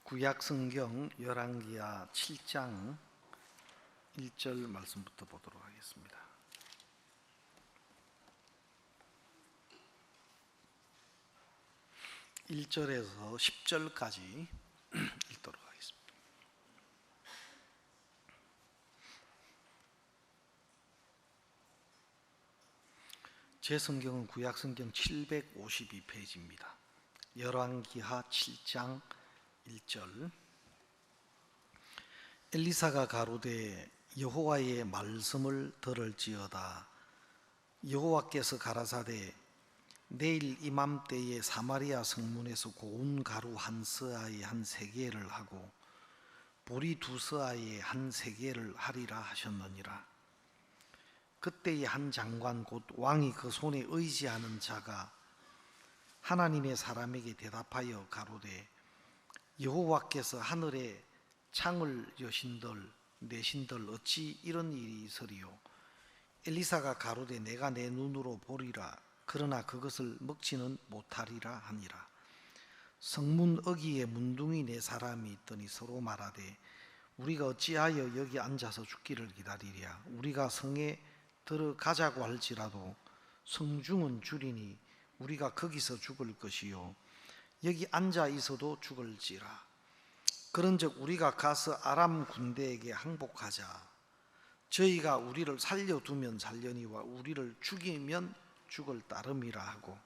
구약성경 열왕기하 7장 1절 말씀부터 보도록 하겠습니다. 1절에서 10절까지 읽도록 하겠습니다. 제 성경은 구약성경 752페이지입니다. 열왕기하 7장 1절. 엘리사가 가로되 여호와의 말씀을 들을지어다. 여호와께서 가라사대 내일 이맘때에 사마리아 성문에서 고운 가루 한 서아에 한 세개를 하고 보리 두 서아에 한 세개를 하리라 하셨느니라. 그때의 한 장관 곧 왕이 그 손에 의지하는 자가 하나님의 사람에게 대답하여 가로되 여호와께서 하늘에 창을 여신들 내신들 어찌 이런 일이 있으리요. 엘리사가 가로되 내가 내 눈으로 보리라. 그러나 그것을 먹지는 못하리라 하니라. 성문 어귀에 문둥이 네 사람이 있더니 서로 말하되 우리가 어찌하여 여기 앉아서 죽기를 기다리랴. 우리가 성에 들어가자고 할지라도 성중은 줄이니 우리가 거기서 죽을 것이요 여기 앉아 있어도 죽을지라. 그런즉 우리가 가서 아람 군대에게 항복하자. 저희가 우리를 살려두면 살려니와 우리를 죽이면 죽을 따름이라 하고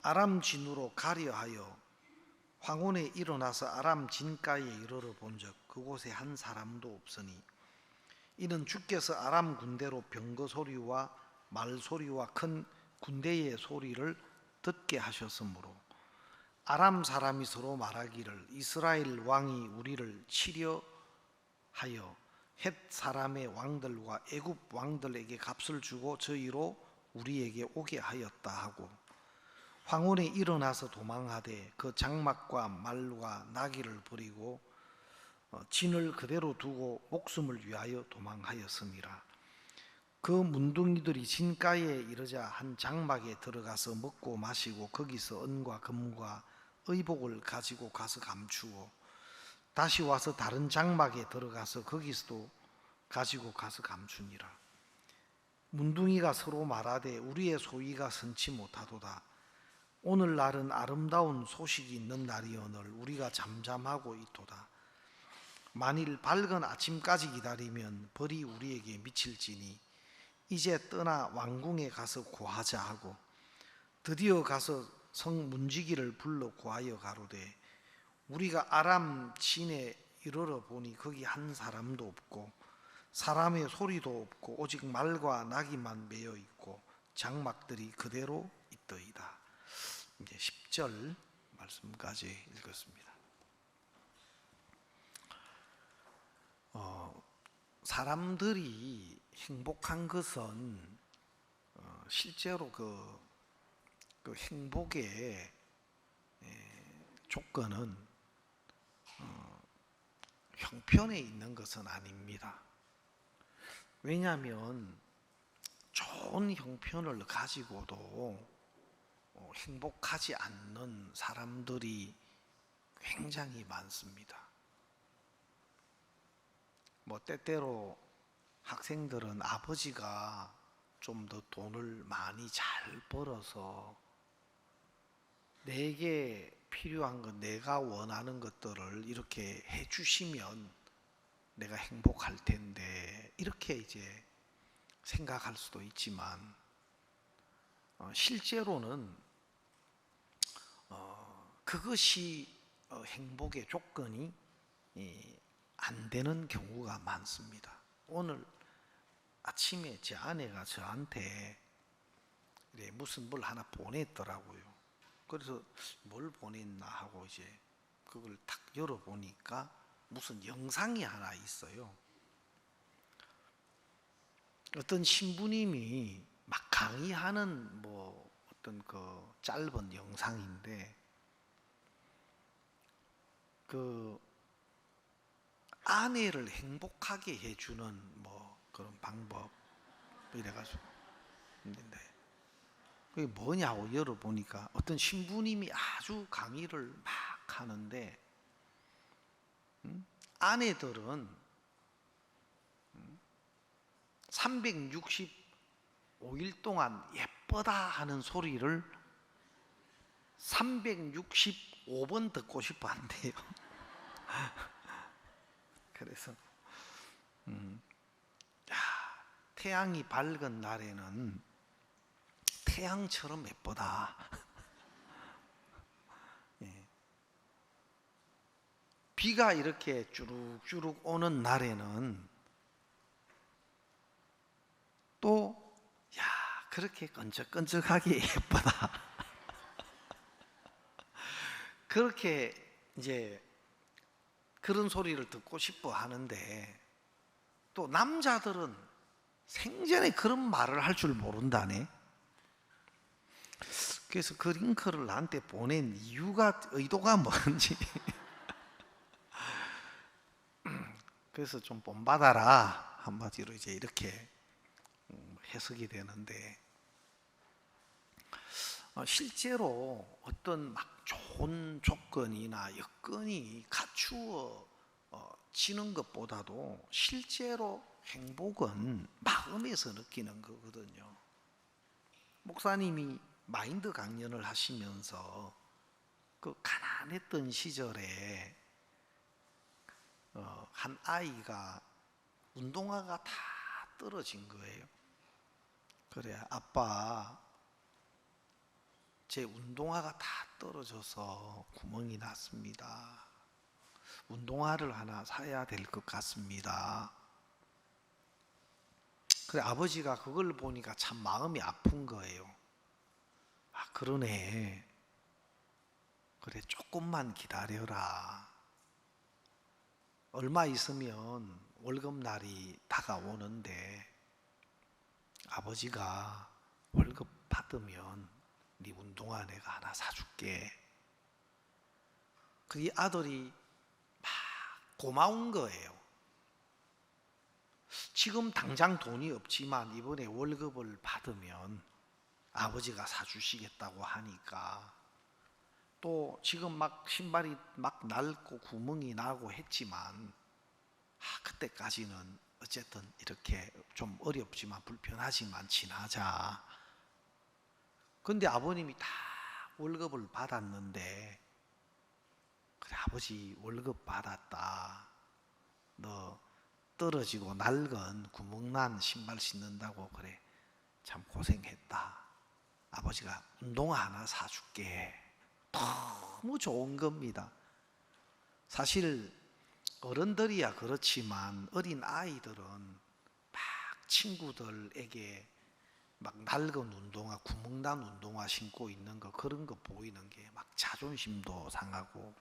아람 진으로 가려하여 황혼에 일어나서 아람 진가에 이르러 본즉 그곳에 한 사람도 없으니 이는 주께서 아람 군대로 병거 소리와 말 소리와 큰 군대의 소리를 듣게 하셨으므로 아람 사람이 서로 말하기를 이스라엘 왕이 우리를 치려 하여 헷 사람의 왕들과 애굽 왕들에게 값을 주고 저희로 우리에게 오게 하였다 하고 황혼에 일어나서 도망하되 그 장막과 말과 나귀를 버리고 진을 그대로 두고 목숨을 위하여 도망하였음이라. 그 문둥이들이 진가에 이르자 한 장막에 들어가서 먹고 마시고 거기서 은과 금과 의복을 가지고 가서 감추고 다시 와서 다른 장막에 들어가서 거기서도 가지고 가서 감추니라. 문둥이가 서로 말하되 우리의 소위가 선치 못하도다. 오늘날은 아름다운 소식이 있는 날이오늘 우리가 잠잠하고 있도다. 만일 밝은 아침까지 기다리면 벌이 우리에게 미칠지니 이제 떠나 왕궁에 가서 고하자 하고 드디어 가서 성 문지기를 불러 고하여 가로되 우리가 아람 진에 이르러 보니 거기 한 사람도 없고 사람의 소리도 없고 오직 말과 나귀만 매여 있고 장막들이 그대로 있더이다. 이제 10절 말씀까지 읽었습니다. 사람들이 행복한 것은 실제로 그 행복의 조건은 형편에 있는 것은 아닙니다. 왜냐하면 좋은 형편을 가지고도 행복하지 않는 사람들이 굉장히 많습니다. 때때로 학생들은 아버지가 좀 더 돈을 많이 잘 벌어서 내게 필요한 것, 내가 원하는 것들을 이렇게 해주시면 내가 행복할 텐데 이렇게 이제 생각할 수도 있지만 실제로는 그것이 행복의 조건이 안 되는 경우가 많습니다. 오늘 아침에 제 아내가 저한테 무슨 뭘 하나 보냈더라고요. 그래서 뭘 보냈나 하고 이제 그걸 탁 열어보니까 무슨 영상이 하나 있어요. 어떤 신부님이 막 강의하는 어떤 그 짧은 영상인데 그 아내를 행복하게 해주는 그런 방법 이래가지고 있는데 그게 뭐냐고 열어보니까 어떤 신부님이 아주 강의를 막 하는데 아내들은 365일 동안 예쁘다 하는 소리를 365번 듣고 싶어 한대요. 그래서 태양이 밝은 날에는 태양처럼 예쁘다. 예. 비가 이렇게 주룩주룩 오는 날에는 또 그렇게 끈적끈적하게 예쁘다. 그렇게 이제 그런 소리를 듣고 싶어 하는데, 또 남자들은 생전에 그런 말을 할 줄 모른다네. 그래서 그 링크를 나한테 보낸 의도가 뭔지 그래서 좀 본받아라 한마디로 이제 이렇게 해석이 되는데, 실제로 어떤 막 좋은 조건이나 여건이 갖추어지는 것보다도 실제로 행복은 마음에서 느끼는 거거든요. 목사님이 마인드 강연을 하시면서 그 가난했던 시절에 한 아이가 운동화가 다 떨어진 거예요. 그래, 아빠, 제 운동화가 다 떨어져서 구멍이 났습니다. 운동화를 하나 사야 될 것 같습니다. 그래, 아버지가 그걸 보니까 참 마음이 아픈 거예요. 아, 그러네. 그래, 조금만 기다려라. 얼마 있으면 월급날이 다가오는데 아버지가 월급 받으면 네 운동화 내가 하나 사줄게. 그 아들이 막 고마운 거예요. 지금 당장 돈이 없지만 이번에 월급을 받으면 아버지가 사주시겠다고 하니까, 또 지금 막 신발이 막 낡고 구멍이 나고 했지만 그때까지는 어쨌든 이렇게 좀 어렵지만 불편하지만 지나자. 근데 아버님이 다 월급을 받았는데, 그래 아버지 월급 받았다. 너 떨어지고 낡은 구멍난 신발 신는다고 그래 참 고생했다. 아버지가 운동화 하나 사줄게. 너무 좋은 겁니다. 사실 어른들이야 그렇지만 어린 아이들은 막 친구들에게 막 낡은 운동화, 구멍난 운동화 신고 있는 거, 그런 거 보이는 게 막 자존심도 상하고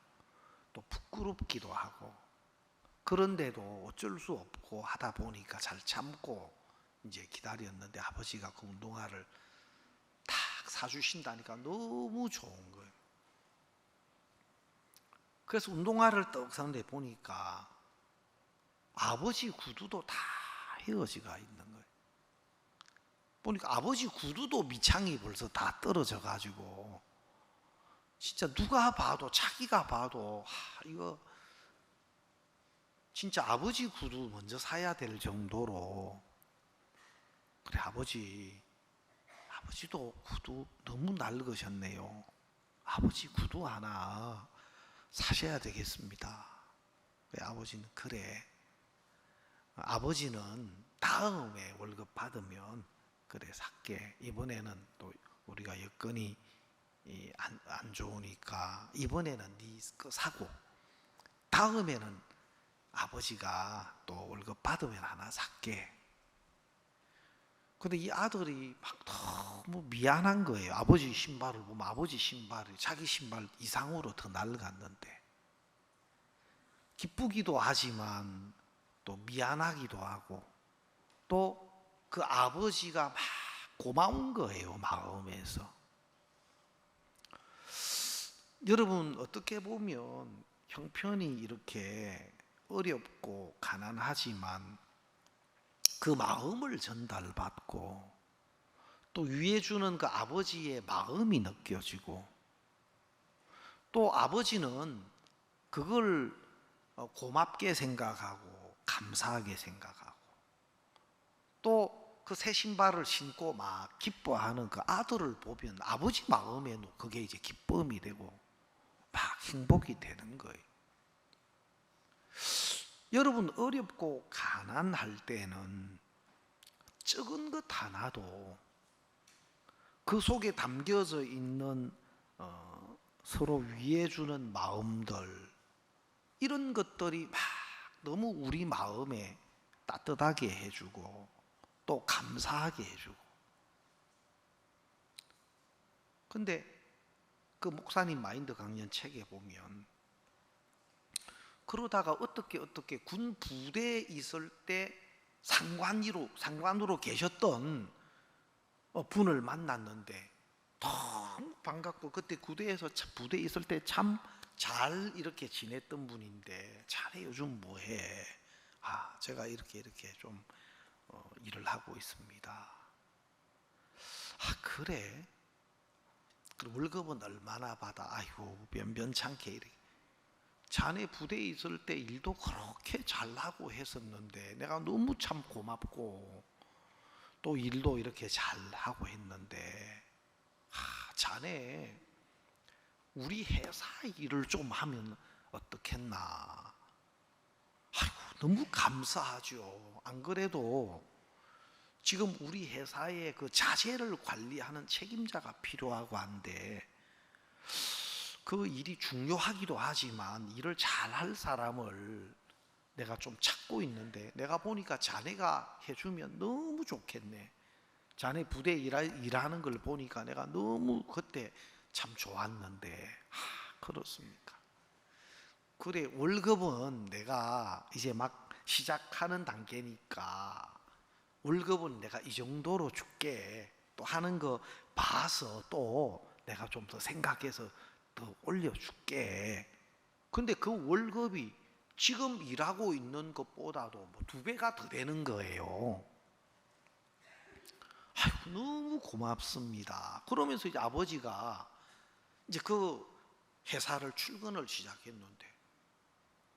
또 부끄럽기도 하고, 그런데도 어쩔 수 없고 하다 보니까 잘 참고 이제 기다렸는데 아버지가 그 운동화를 탁 사주신다니까 너무 좋은 거예요. 그래서 운동화를 떡 샀는데 보니까 아버지 구두도 다 헤어지가 있는 거예요. 보니까 아버지 구두도 밑창이 벌써 다 떨어져 가지고 진짜 누가 봐도, 자기가 봐도 이거 진짜 아버지 구두 먼저 사야 될 정도로, 그래 아버지도 구두 너무 낡으셨네요. 아버지 구두 하나 사셔야 되겠습니다. 아버지는 그래, 아버지는 다음에 월급 받으면 그래 살게. 이번에는 또 우리가 여건이 안 좋으니까 이번에는 네 거 사고 다음에는 아버지가 또 월급 받으면 하나 살게. 근데 이 아들이 막 너무 미안한 거예요. 아버지 신발을 보면 아버지 신발이 자기 신발 이상으로 더 낡았는데, 기쁘기도 하지만 또 미안하기도 하고, 또 그 아버지가 막 고마운 거예요, 마음에서. 여러분, 어떻게 보면 형편이 이렇게 어렵고 가난하지만 그 마음을 전달받고 또 위해 주는 그 아버지의 마음이 느껴지고, 또 아버지는 그걸 고맙게 생각하고 감사하게 생각하고, 또 그 새 신발을 신고 막 기뻐하는 그 아들을 보면 아버지 마음에는 그게 이제 기쁨이 되고 막 행복이 되는 거예요. 여러분, 어렵고 가난할 때는 적은 것 하나도 그 속에 담겨져 있는 서로 위해 주는 마음들, 이런 것들이 막 너무 우리 마음에 따뜻하게 해주고 또 감사하게 해주고. 근데 그 목사님 마인드 강연 책에 보면 그러다가 어떻게 군 부대에 있을 때 상관으로 계셨던 분을 만났는데 너무 반갑고, 그때 부대에 있을 때 참 잘 이렇게 지냈던 분인데, 자네 요즘 뭐해? 제가 이렇게 좀 일을 하고 있습니다. 그래? 그럼 월급은 얼마나 받아? 아이고, 변변찮게 이렇게. 자네 부대에 있을 때 일도 그렇게 잘하고 했었는데 내가 너무 참 고맙고 또 일도 이렇게 잘하고 했는데, 자네 우리 회사 일을 좀 하면 어떻겠나. 아이고, 너무 감사하죠. 안 그래도 지금 우리 회사의 그 자재를 관리하는 책임자가 필요하고 한데, 그 일이 중요하기도 하지만 일을 잘할 사람을 내가 좀 찾고 있는데, 내가 보니까 자네가 해주면 너무 좋겠네. 자네 부대 일하는 걸 보니까 내가 너무 그때 참 좋았는데. 그렇습니까? 그래, 월급은 내가 이제 막 시작하는 단계니까 월급은 내가 이 정도로 줄게. 또 하는 거 봐서 또 내가 좀 더 생각해서 더 올려줄게. 근데 그 월급이 지금 일하고 있는 것보다도 뭐 2배가 더 되는 거예요. 아이고, 너무 고맙습니다. 그러면서 이제 아버지가 이제 그 회사를 출근을 시작했는데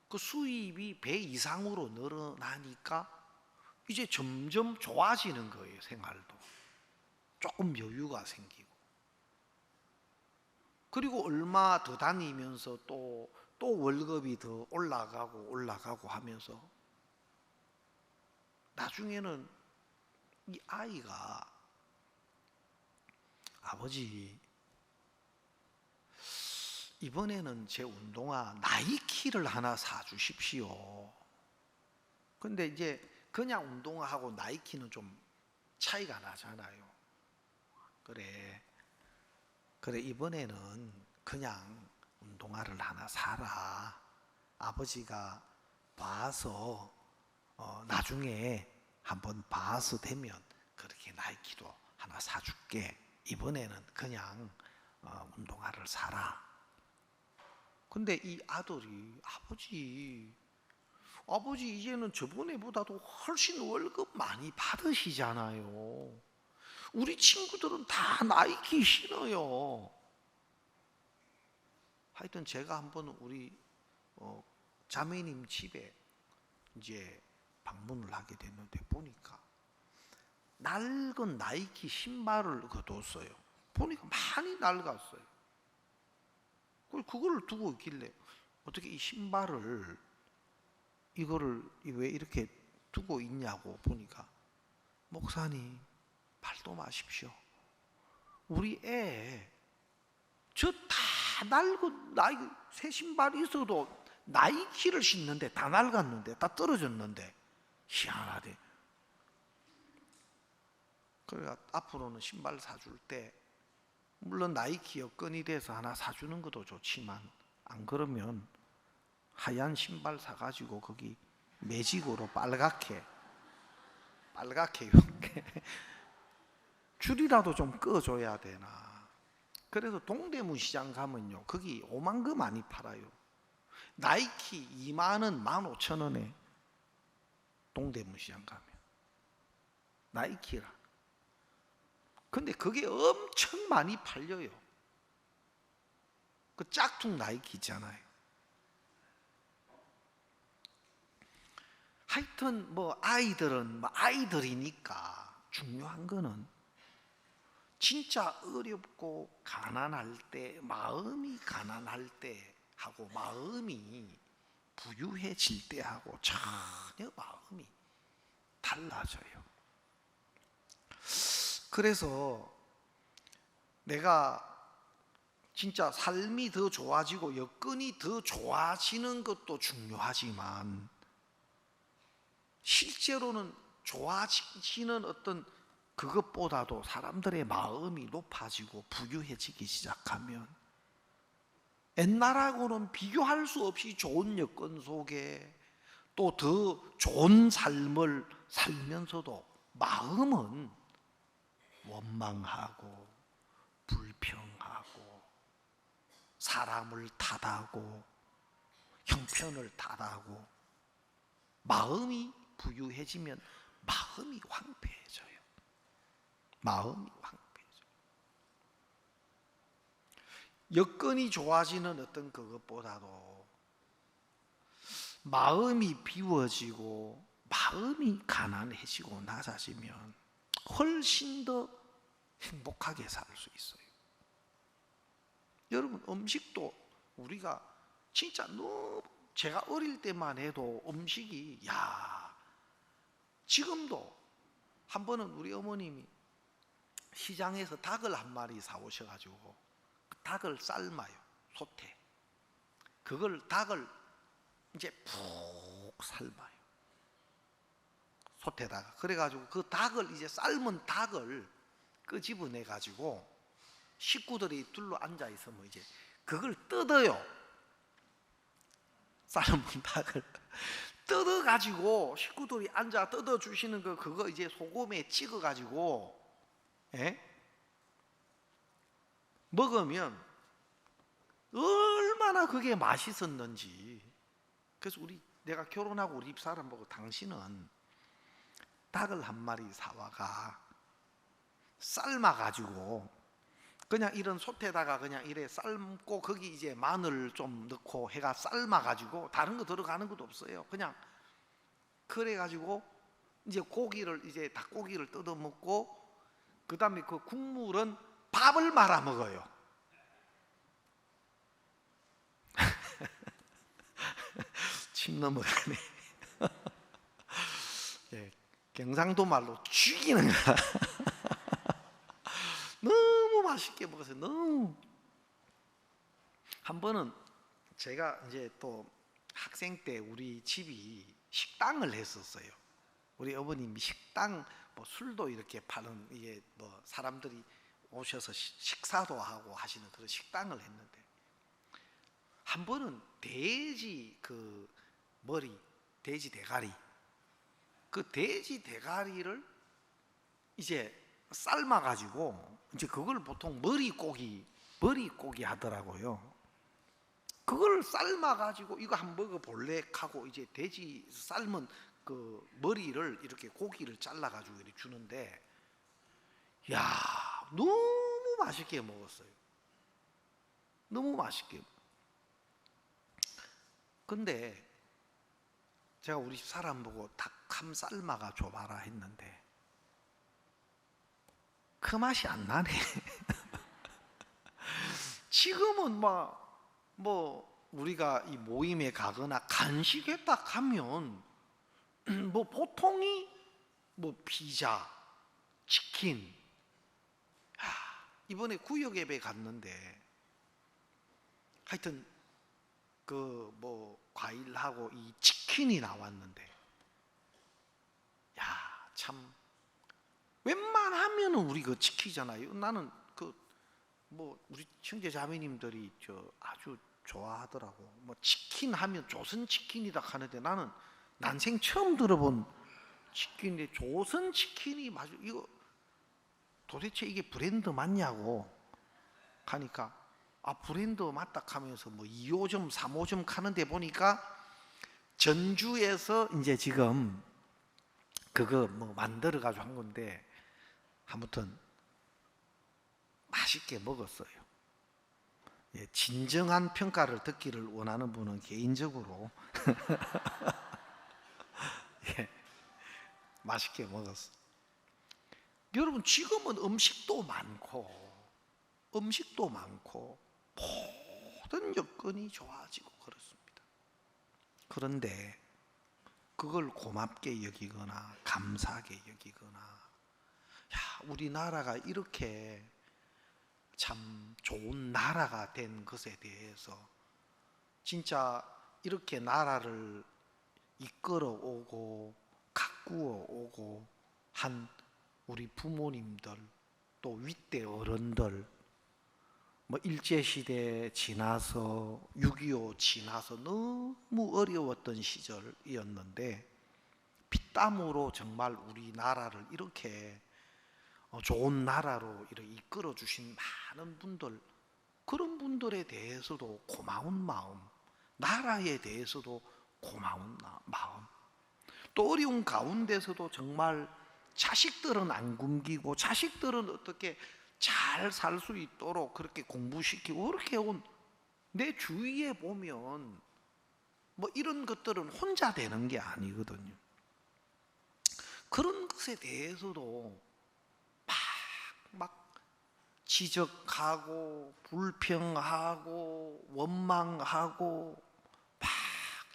그 수입이 배 이상으로 늘어나니까 이제 점점 좋아지는 거예요. 생활도 조금 여유가 생기고, 그리고 얼마 더 다니면서 또 월급이 더 올라가고 하면서 나중에는 이 아이가, 아버지 이번에는 제 운동화 나이키를 하나 사주십시오. 근데 이제 그냥 운동화하고 나이키는 좀 차이가 나잖아요. 그래 이번에는 그냥 운동화를 하나 사라. 아버지가 봐서 나중에 한번 봐서 되면 그렇게 나이키도 하나 사줄게. 이번에는 그냥 운동화를 사라. 근데 이 아들이, 아버지 이제는 저번에보다도 훨씬 월급 많이 받으시잖아요. 우리 친구들은 다 나이키 신어요. 하여튼 제가 한번 우리 자매님 집에 이제 방문을 하게 됐는데 보니까 낡은 나이키 신발을 걷었어요. 보니까 많이 낡았어요. 그걸 두고 있길래 어떻게 이 신발을 이거를 왜 이렇게 두고 있냐고 보니까, 목사님 말도 마십시오. 우리 애 저 다 낡은 새 신발이 있어도 나이키를 신는데 다 낡았는데 다 떨어졌는데 희한하대. 그러니까 앞으로는 신발 사줄 때 물론 나이키 여건이 돼서 하나 사주는 것도 좋지만, 안 그러면 하얀 신발 사가지고 거기 매직으로 빨갛게 이렇게 줄이라도 좀 꺼줘야 되나. 그래서 동대문 시장 가면요, 거기 오만 거 많이 팔아요. 나이키 2만 원, 15,000원에 동대문 시장 가면 나이키라. 근데 그게 엄청 많이 팔려요. 그 짝퉁 나이키 있잖아요. 하여튼 뭐 아이들은 뭐 아이들이니까 중요한 거는 진짜 어렵고 가난할 때, 마음이 가난할 때 하고 마음이 부유해질 때 하고 전혀 마음이 달라져요. 그래서 내가 진짜 삶이 더 좋아지고 여건이 더 좋아지는 것도 중요하지만 실제로는 좋아지는 어떤 그것보다도 사람들의 마음이 높아지고 부유해지기 시작하면 옛날하고는 비교할 수 없이 좋은 여건 속에 또 더 좋은 삶을 살면서도 마음은 원망하고 불평하고 사람을 탓하고 형편을 탓하고 마음이 부유해지면 마음이 황폐해져요. 마음이 황폐해져요. 여건이 좋아지는 어떤 그것보다도 마음이 비워지고 마음이 가난해지고 낮아지면 훨씬 더 행복하게 살 수 있어요. 여러분 음식도 우리가 진짜 너무 제가 어릴 때만 해도 음식이 지금도 한 번은 우리 어머님이 시장에서 닭을 한 마리 사오셔가지고 닭을 삶아요. 솥에 그걸 닭을 이제 푹 삶아요. 솥에다가 그래가지고 그 닭을 이제 삶은 닭을 끄집어내 가지고 식구들이 둘러 앉아 있으면 이제 그걸 뜯어요. 삶은 닭을 뜯어 가지고 식구들이 앉아 뜯어 주시는 그거 이제 소금에 찍어 가지고 먹으면 얼마나 그게 맛있었는지. 그래서 내가 결혼하고 우리 집사람 보고 당신은 닭을 한 마리 사와가 삶아가지고 그냥 이런 솥에다가 그냥 이래 삶고 거기 이제 마늘 좀 넣고 해가 삶아가지고 다른 거 들어가는 것도 없어요. 그냥 그래가지고 이제 고기를 이제 닭고기를 뜯어 먹고 그 다음에 그 국물은 밥을 말아 먹어요. 침 넘어가네. 예, 경상도 말로 죽이는 거야. 너무 맛있게 먹었어요. 너무. 한 번은 제가 이제 또 학생 때 우리 집이 식당을 했었어요. 우리 어머님이 식당 뭐 술도 이렇게 파는 이게 뭐 사람들이 오셔서 식사도 하고 하시는 그런 식당을 했는데 한 번은 돼지 그 머리, 돼지 대가리, 그 돼지 대가리를 이제 삶아가지고 이제 그걸 보통 머리고기 하더라고요. 그걸 삶아가지고 이거 한번 먹어볼래 하고 이제 돼지 삶은 그 머리를 이렇게 고기를 잘라가지고 이렇게 주는데 너무 맛있게 먹었어요. 너무 맛있게. 근데 제가 우리 집 사람 보고 닭 한 삶아가 줘봐라 했는데 그 맛이 안 나네. 지금은 뭐 우리가 이 모임에 가거나 간식에 딱 하면 뭐 보통이 뭐 피자, 치킨. 이번에 구역 예배 갔는데 하여튼 그 뭐 과일하고 이 치킨이 나왔는데 참 웬만하면은 우리 그 지키잖아요. 나는 그 뭐 우리 형제 자매님들이 아주 좋아하더라고. 뭐 치킨 하면 조선 치킨이다 하는데 나는 난생 처음 들어본 치킨인데 조선 치킨이 맞아. 이거 도대체 이게 브랜드 맞냐고 하니까 브랜드 맞다 하면서 뭐 2호점 3호점 가는데 보니까 전주에서 이제 지금 그거 뭐 만들어 가지고 한 건데 아무튼 맛있게 먹었어요. 진정한 평가를 듣기를 원하는 분은 개인적으로 맛있게 먹었어. 여러분, 지금은 음식도 많고 모든 여건이 좋아지고 그렇습니다. 그런데 그걸 고맙게 여기거나 감사하게 여기거나, 야, 우리나라가 이렇게 참 좋은 나라가 된 것에 대해서 진짜 이렇게 나라를 이끌어 오고 가꾸어 오고 한 우리 부모님들, 또 윗대 어른들, 뭐 일제시대 지나서 6.25 지나서 너무 어려웠던 시절이었는데 피땀으로 정말 우리나라를 이렇게 좋은 나라로 이렇게 이끌어 주신 많은 분들, 그런 분들에 대해서도 고마운 마음, 나라에 대해서도 고마운 마음, 또 어려운 가운데서도 정말 자식들은 안 굶기고 자식들은 어떻게 잘 살 수 있도록 그렇게 공부시키고 그렇게 온 내 주위에 보면 뭐 이런 것들은 혼자 되는 게 아니거든요. 그런 것에 대해서도 막 지적하고 불평하고 원망하고 막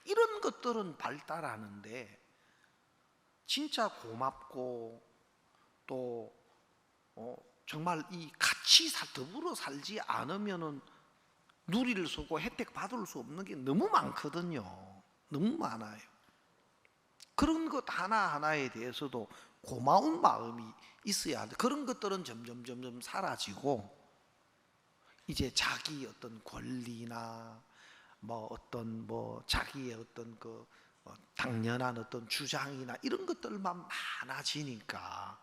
이런 것들은 발달하는데, 진짜 고맙고 또 정말 이 같이 더불어 살지 않으면은 누릴 수 없고 혜택 받을 수 없는 게 너무 많거든요. 너무 많아요. 그런 것 하나하나에 대해서도 고마운 마음이 있어야 돼. 그런 것들은 점점 사라지고 이제 자기 어떤 권리나 뭐 어떤 뭐 자기의 어떤 그 당연한 어떤 주장이나 이런 것들만 많아지니까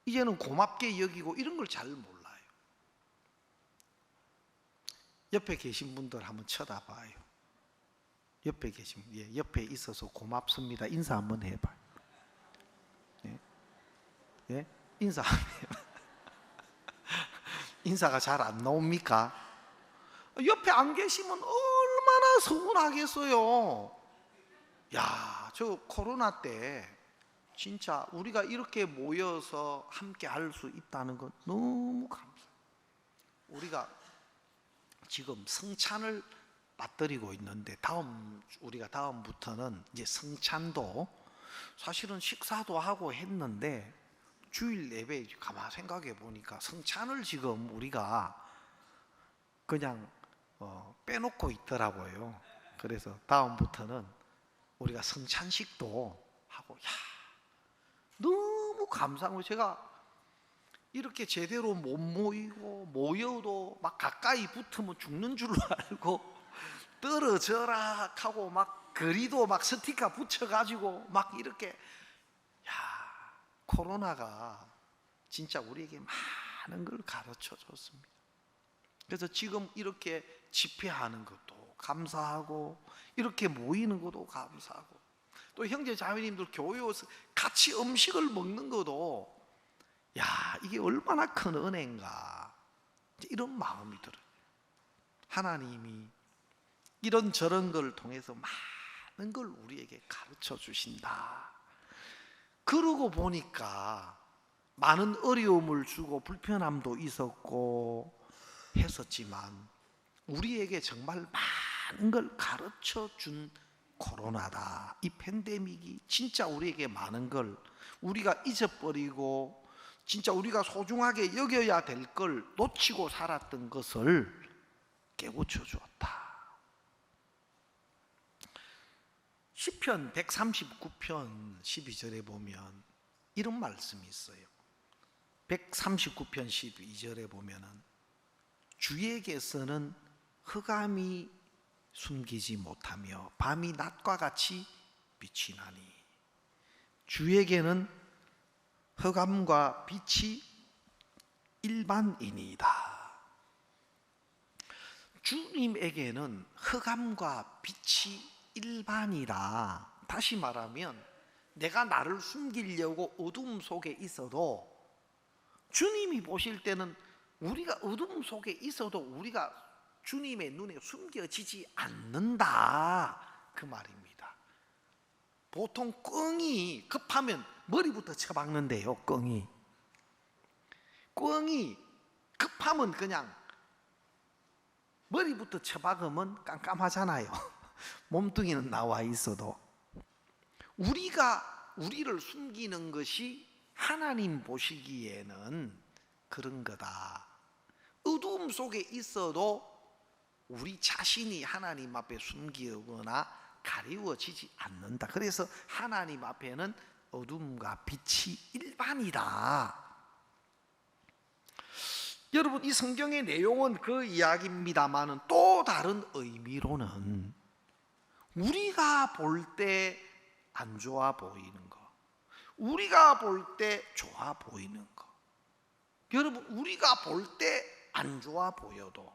이제는 고맙게 여기고 이런 걸 잘 몰라요. 옆에 계신 분들 한번 쳐다봐요. 옆에 계신, 옆에 있어서 고맙습니다 인사 한번 해봐요. 예? 예? 인사 한번 해봐요. 인사가 잘 안 나옵니까? 옆에 안 계시면 얼마나 서운하겠어요. 야, 저 코로나 때 진짜 우리가 이렇게 모여서 함께 할 수 있다는 건 너무 감사해요. 우리가 지금 성찬을 맞들이고 있는데 우리가 다음부터는 이제 성찬도 사실은 식사도 하고 했는데 주일 예배 가만 생각해 보니까 성찬을 지금 우리가 그냥 빼놓고 있더라고요. 그래서 다음부터는 우리가 성찬식도 하고, 야, 너무 감사하고, 제가 이렇게 제대로 못 모이고 모여도 막 가까이 붙으면 죽는 줄로 알고 떨어져라 하고 막 거리도 막 스티커 붙여가지고 막 이렇게, 야, 코로나가 진짜 우리에게 많은 걸 가르쳐 줬습니다. 그래서 지금 이렇게 집회하는 것도 감사하고 이렇게 모이는 것도 감사하고, 또 형제 자매님들 교회에서 같이 음식을 먹는 것도, 야, 이게 얼마나 큰 은혜인가, 이런 마음이 들어요. 하나님이 이런저런 걸 통해서 많은 걸 우리에게 가르쳐 주신다. 그러고 보니까 많은 어려움을 주고 불편함도 있었고 했었지만 우리에게 정말 많은 걸 가르쳐 준 코로나다. 이 팬데믹이 진짜 우리에게 많은 걸 우리가 잊어버리고 진짜 우리가 소중하게 여겨야 될 걸 놓치고 살았던 것을 깨우쳐 주었다. 시편 139편 12절에 보면 이런 말씀이 있어요. 139편 12절에 보면은 주에게서는 흑암이 숨기지 못하며 밤이 낮과 같이 빛이 나니, 주에게는 흑암과 빛이 일반이니이다. 주님에게는 흑암과 빛이 일반이다. 다시 말하면 내가 나를 숨기려고 어둠 속에 있어도 주님이 보실 때는 우리가 어둠 속에 있어도 우리가 주님의 눈에 숨겨지지 않는다, 그 말입니다. 보통 꿩이 급하면 머리부터 쳐박는데요. 꿩이 급하면 그냥 머리부터 쳐박으면 깜깜하잖아요. 몸뚱이는 나와 있어도. 우리를 숨기는 것이 하나님 보시기에는 그런 거다. 어두움 속에 있어도 우리 자신이 하나님 앞에 숨기거나 가리워지지 않는다. 그래서 하나님 앞에는 어둠과 빛이 일반이다. 여러분, 이 성경의 내용은 그 이야기입니다만은 또 다른 의미로는 우리가 볼 때 안 좋아 보이는 거, 우리가 볼 때 좋아 보이는 거, 여러분, 우리가 볼 때 안 좋아 보여도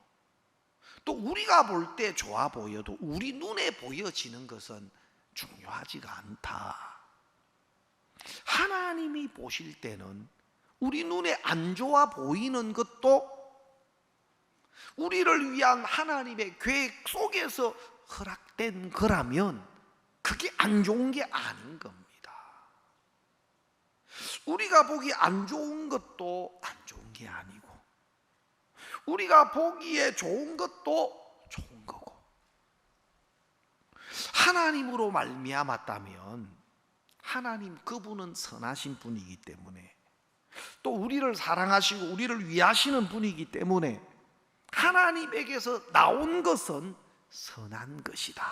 또 우리가 볼 때 좋아 보여도 우리 눈에 보여지는 것은 중요하지가 않다. 하나님이 보실 때는 우리 눈에 안 좋아 보이는 것도 우리를 위한 하나님의 계획 속에서 허락된 거라면 그게 안 좋은 게 아닌 겁니다. 우리가 보기 안 좋은 것도 안 좋은 게 아니고 우리가 보기에 좋은 것도 좋은 거고, 하나님으로 말미암았다면 하나님 그분은 선하신 분이기 때문에 또 우리를 사랑하시고 우리를 위하시는 분이기 때문에 하나님에게서 나온 것은 선한 것이다.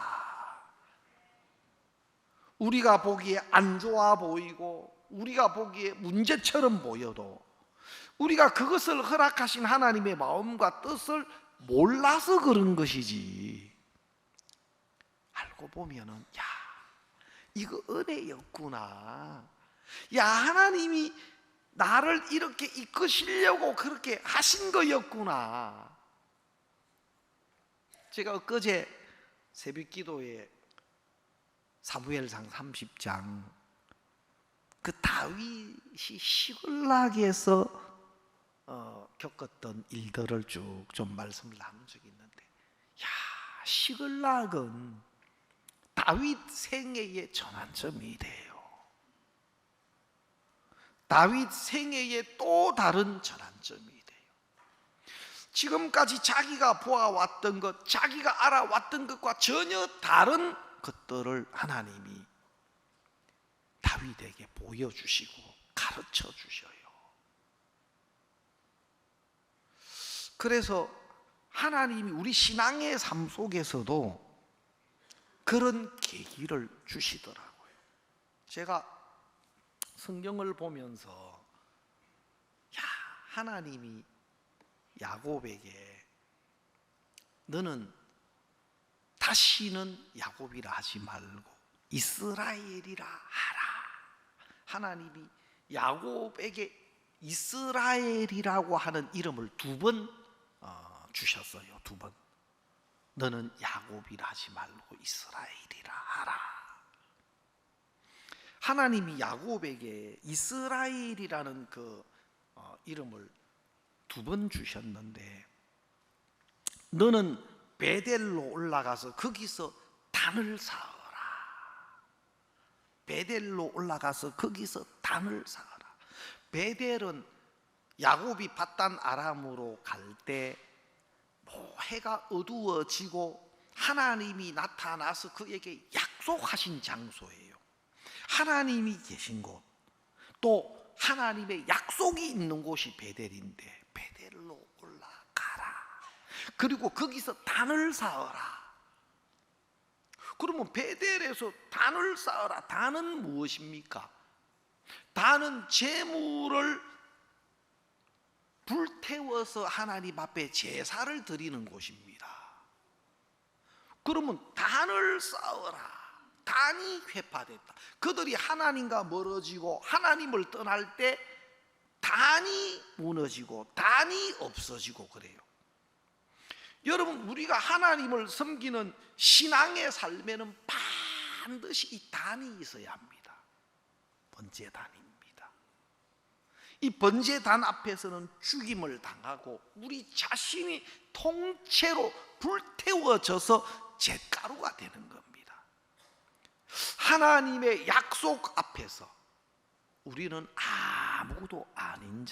우리가 보기에 안 좋아 보이고 우리가 보기에 문제처럼 보여도 우리가 그것을 허락하신 하나님의 마음과 뜻을 몰라서 그런 것이지, 알고 보면은 야, 이거 은혜였구나, 야, 하나님이 나를 이렇게 이끄시려고 그렇게 하신 거였구나. 제가 엊그제 새벽기도에 사무엘상 30장 그 다윗이 시글락에서 겪었던 일들을 쭉 좀 말씀을 나눈 적이 있는데, 야, 시글락은 다윗 생애의 전환점이 돼요. 다윗 생애의 또 다른 전환점이 돼요. 지금까지 자기가 보아왔던 것, 자기가 알아왔던 것과 전혀 다른 것들을 하나님이 다윗에게 보여주시고 가르쳐 주셔요. 그래서 하나님이 우리 신앙의 삶 속에서도 그런 계기를 주시더라고요. 제가 성경을 보면서 야, 하나님이 야곱에게 너는 다시는 야곱이라 하지 말고 이스라엘이라 하라. 하나님이 야곱에게 이스라엘이라고 하는 이름을 두 번 주셨어요. 두 번. 너는 야곱이라 하지 말고 이스라엘이라 하라. 하나님이 야곱에게 이스라엘이라는 그 이름을 두 번 주셨는데, 너는 베델로 올라가서 거기서 단을 쌓아라. 베델로 올라가서 거기서 단을 쌓아라. 베델은 야곱이 밧단 아람으로 갈 때 해가 어두워지고 하나님이 나타나서 그에게 약속하신 장소예요. 하나님이 계신 곳, 또 하나님의 약속이 있는 곳이 베델인데 베델로 올라가라. 그리고 거기서 단을 쌓아라. 그러면 베델에서 단을 쌓아라. 단은 무엇입니까? 단은 제물을 불태워서 하나님 앞에 제사를 드리는 곳입니다. 그러면 단을 쌓아라. 단이 회파됐다. 그들이 하나님과 멀어지고 하나님을 떠날 때 단이 무너지고 단이 없어지고 그래요. 여러분, 우리가 하나님을 섬기는 신앙의 삶에는 반드시 이 단이 있어야 합니다. 번제단입니다. 이 번제단 앞에서는 죽임을 당하고 우리 자신이 통째로 불태워져서 잿가루가 되는 겁니다. 하나님의 약속 앞에서 우리는 아무것도 아닌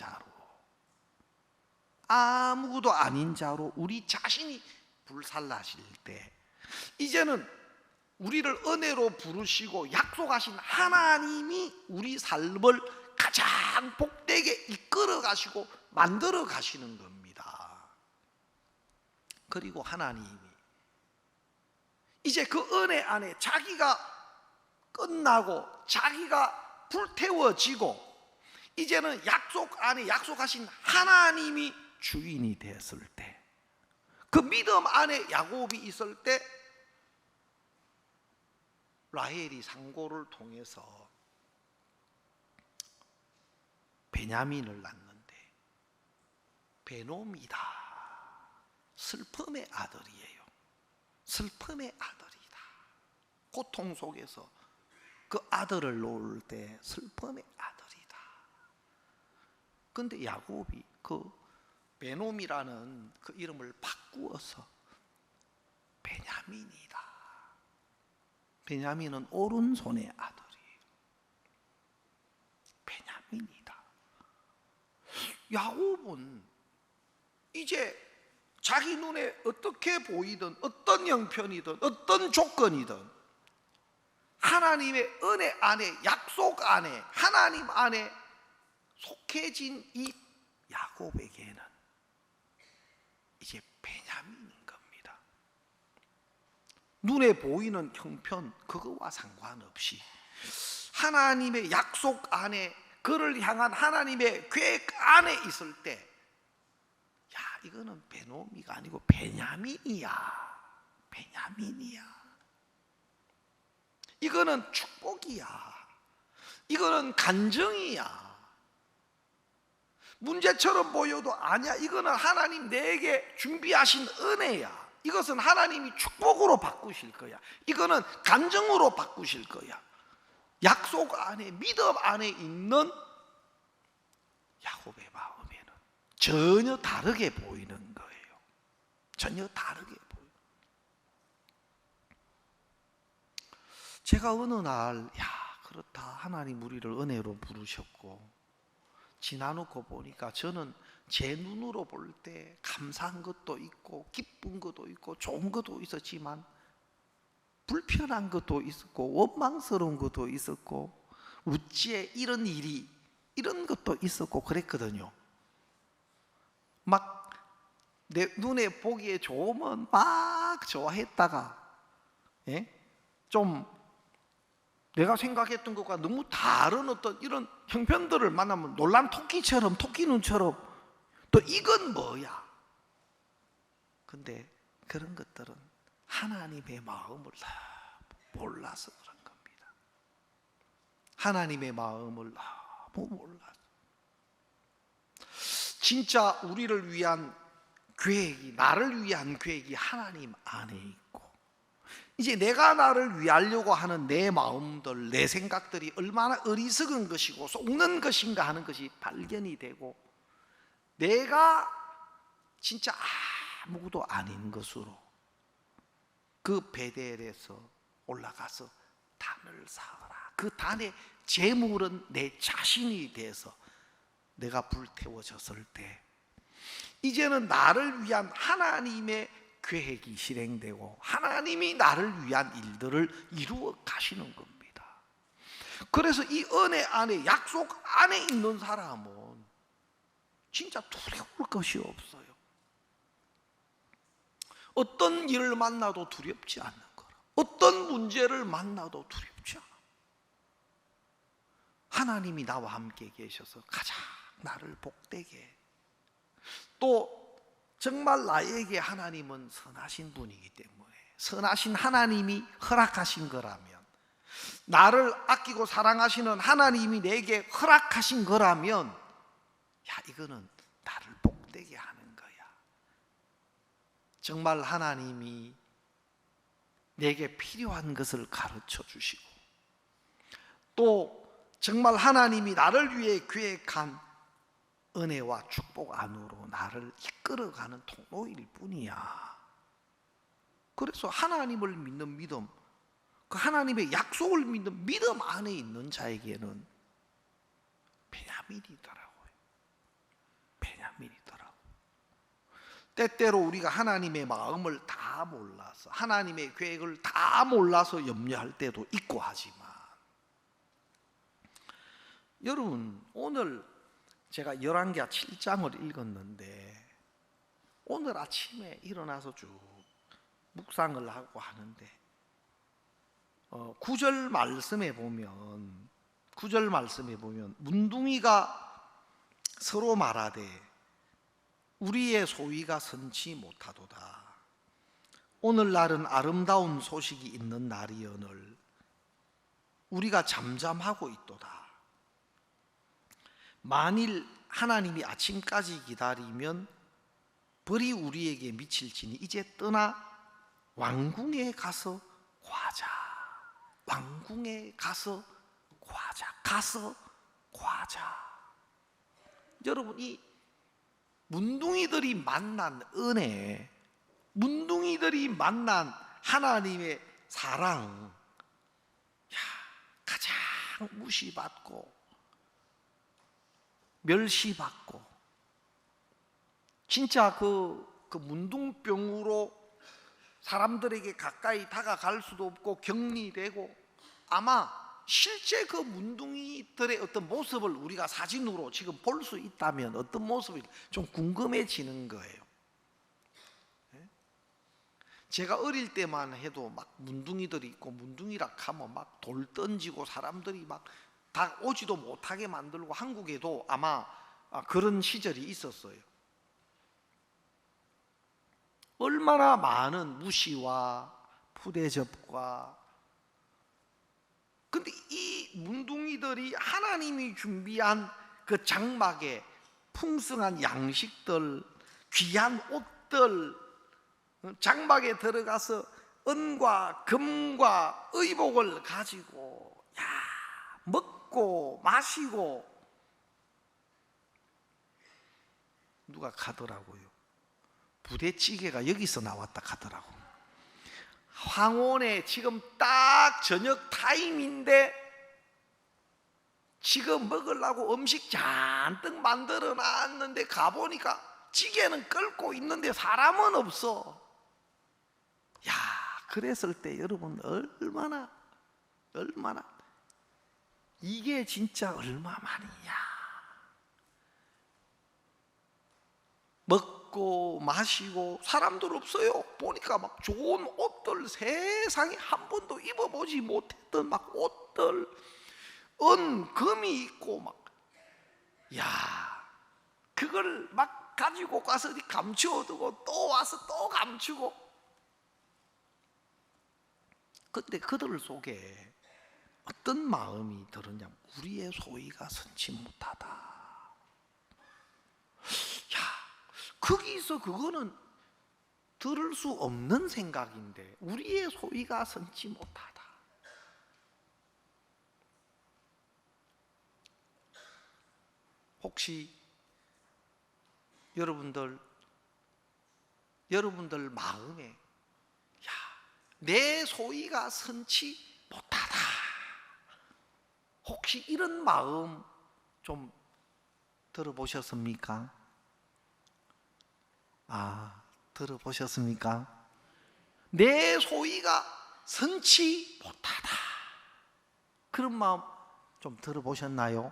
자로 우리 자신이 불살라실 때, 이제는 우리를 은혜로 부르시고 약속하신 하나님이 우리 삶을 가장 복되게 이끌어 가시고 만들어 가시는 겁니다. 그리고 하나님이 이제 그 은혜 안에 자기가 끝나고 자기가 불태워지고 이제는 약속 안에 약속하신 하나님이 주인이 되었을 때, 그 믿음 안에 야곱이 있을 때 라헬이 상고를 통해서 베냐민을 낳는데, 베놈이다, 슬픔의 아들이에요. 슬픔의 아들이다. 고통 속에서 그 아들을 놓을 때 슬픔의 아들이다. 근데 야곱이 그 베놈이라는 그 이름을 바꾸어서 베냐민이다. 베냐민은 오른손의 아들이에요. 베냐민이다. 야곱은 이제 자기 눈에 어떻게 보이든 어떤 형편이든 어떤 조건이든 하나님의 은혜 안에, 약속 안에, 하나님 안에 속해진 이 야곱에게는 이제 베냐민인 겁니다. 눈에 보이는 형편 그거와 상관없이 하나님의 약속 안에, 그를 향한 하나님의 계획 안에 있을 때, 야, 이거는 베노미가 아니고 베냐민이야. 베냐민이야. 이거는 축복이야. 이거는 간증이야. 문제처럼 보여도 아니야. 이거는 하나님 내게 준비하신 은혜야. 이것은 하나님이 축복으로 바꾸실 거야. 이거는 간증으로 바꾸실 거야. 약속 안에, 믿음 안에 있는 야곱의 마음에는 전혀 다르게 보이는 거예요. 전혀 다르게 보여요. 제가 어느 날, 그렇다, 하나님 우리를 은혜로 부르셨고, 지나놓고 보니까 저는 제 눈으로 볼 때 감사한 것도 있고 기쁜 것도 있고 좋은 것도 있었지만 불편한 것도 있었고 원망스러운 것도 있었고 어찌에 이런 일이, 이런 것도 있었고 그랬거든요. 막 내 눈에 보기에 좋으면 막 좋아했다가 좀 내가 생각했던 것과 너무 다른 어떤 이런 형편들을 만나면 놀란 토끼처럼, 토끼 눈처럼 또 이건 뭐야? 근데 그런 것들은 하나님의 마음을 몰라서 그런 겁니다. 하나님의 마음을 너무 몰라서. 진짜 우리를 위한 계획이, 나를 위한 계획이 하나님 안에 있고, 이제 내가 나를 위하려고 하는 내 마음들, 내 생각들이 얼마나 어리석은 것이고 속는 것인가 하는 것이 발견이 되고, 내가 진짜 아무것도 아닌 것으로 그 베델에서 올라가서 단을 쌓아라. 그 단의 제물은 내 자신이 돼서 내가 불태워졌을 때, 이제는 나를 위한 하나님의 계획이 실행되고 하나님이 나를 위한 일들을 이루어 가시는 겁니다. 그래서 이 은혜 안에, 약속 안에 있는 사람은 진짜 두려울 것이 없어요. 어떤 일을 만나도 두렵지 않는 거라. 어떤 문제를 만나도 두렵지 않아. 하나님이 나와 함께 계셔서 가장 나를 복되게 해. 또 정말 나에게 하나님은 선하신 분이기 때문에, 선하신 하나님이 허락하신 거라면, 나를 아끼고 사랑하시는 하나님이 내게 허락하신 거라면, 이거는 나를 복되게 하는 거야. 정말 하나님이 내게 필요한 것을 가르쳐 주시고, 또 정말 하나님이 나를 위해 계획한 은혜와 축복 안으로 나를 이끌어가는 통로일 뿐이야. 그래서 하나님을 믿는 믿음, 그 하나님의 약속을 믿는 믿음 안에 있는 자에게는 베냐민이더라고요. 베냐민이더라고요. 때때로 우리가 하나님의 마음을 다 몰라서, 하나님의 계획을 다 몰라서 염려할 때도 있고 하지만, 여러분 오늘 제가 열왕기하 7장을 읽었는데 오늘 아침에 일어나서 쭉 묵상을 하고 하는데 9절 말씀에 보면 문둥이가 서로 말하되 우리의 소위가 선치 못하도다. 오늘날은 아름다운 소식이 있는 날이여늘 우리가 잠잠하고 있도다. 만일 하나님이 아침까지 기다리면 벌이 우리에게 미칠지니 이제 떠나 왕궁에 가서 과자. 왕궁에 가서 과자. 여러분, 이 문둥이들이 만난 은혜, 문둥이들이 만난 하나님의 사랑, 가장 무시받고 멸시받고, 진짜 그 문둥병으로 사람들에게 가까이 다가갈 수도 없고 격리되고, 아마 실제 그 문둥이들의 어떤 모습을 우리가 사진으로 지금 볼 수 있다면 어떤 모습이 좀 궁금해지는 거예요. 제가 어릴 때만 해도 막 문둥이들이 있고, 문둥이라 하면 막 돌 던지고 사람들이 막 다 오지도 못하게 만들고, 한국에도 아마 그런 시절이 있었어요. 얼마나 많은 무시와 푸대접과, 근데 이 문둥이들이 하나님이 준비한 그 장막에 풍성한 양식들, 귀한 옷들, 장막에 들어가서 은과 금과 의복을 가지고 먹고 마시고, 누가 가더라고요. 부대찌개가 여기서 나왔다 가더라고. 황혼에 지금 딱 저녁 타임인데 지금 먹으려고 음식 잔뜩 만들어 놨는데 가보니까 찌개는 끓고 있는데 사람은 없어. 그랬을 때 여러분 얼마나 이게 진짜 얼마만이냐. 먹고 마시고 사람들 없어요. 보니까 막 좋은 옷들, 세상에 한 번도 입어보지 못했던 막 옷들, 금이 있고 막, 그걸 막 가지고 가서 감추어두고 또 와서 또 감추고. 근데 그들 속에 어떤 마음이 들었냐, 우리의 소위가 선치 못하다. 거기서 그거는 들을 수 없는 생각인데, 우리의 소위가 선치 못하다. 혹시 여러분들 마음에 내 소위가 선치 못하다, 혹시 이런 마음 좀 들어보셨습니까? 들어보셨습니까? 내 소위가 선치 못하다, 그런 마음 좀 들어보셨나요?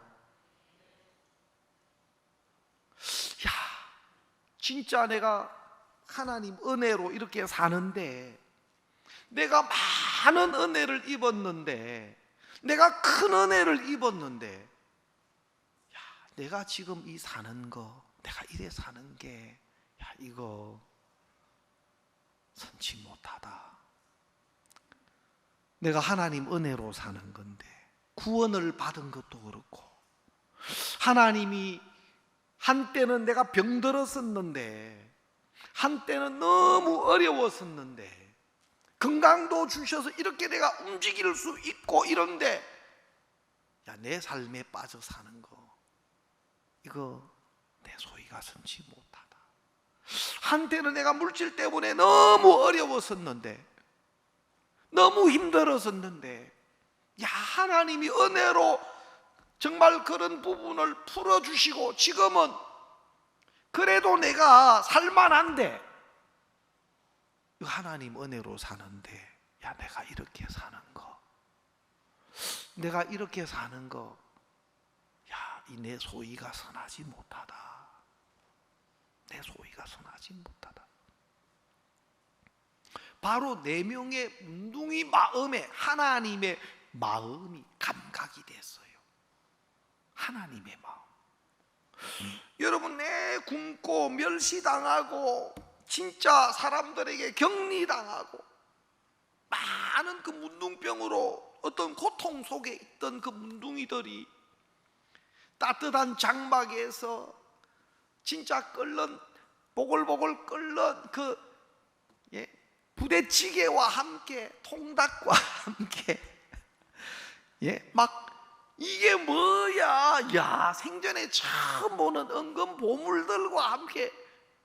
진짜 내가 하나님 은혜로 이렇게 사는데, 내가 많은 은혜를 입었는데, 내가 큰 은혜를 입었는데, 내가 지금 이 사는 거, 내가 이래 사는 게 이거 선치 못하다. 내가 하나님 은혜로 사는 건데, 구원을 받은 것도 그렇고, 하나님이 한때는 내가 병들었었는데, 한때는 너무 어려웠었는데, 건강도 주셔서 이렇게 내가 움직일 수 있고 이런데, 내 삶에 빠져 사는 거, 이거 내 소위가 선치 못하다. 한때는 내가 물질 때문에 너무 어려웠었는데, 너무 힘들었었는데, 야, 하나님이 은혜로 정말 그런 부분을 풀어주시고 지금은 그래도 내가 살만한데, 하나님 은혜로 사는데, 야, 내가 이렇게 사는 거, 내가 이렇게 사는 거, 야, 이 내 소위가 선하지 못하다. 내 소위가 선하지 못하다. 바로 네 명의 문둥이 마음에 하나님의 마음이 감각이 됐어요. 하나님의 마음. 여러분, 내 굶고 멸시당하고 진짜 사람들에게 격리당하고 많은 그 문둥병으로 어떤 고통 속에 있던 그 문둥이들이 따뜻한 장막에서 진짜 끓는, 보글보글 끓는 그 부대찌개와 함께, 통닭과 함께, 막 이게 뭐야, 야, 생전에 처음 보는 은근 보물들과 함께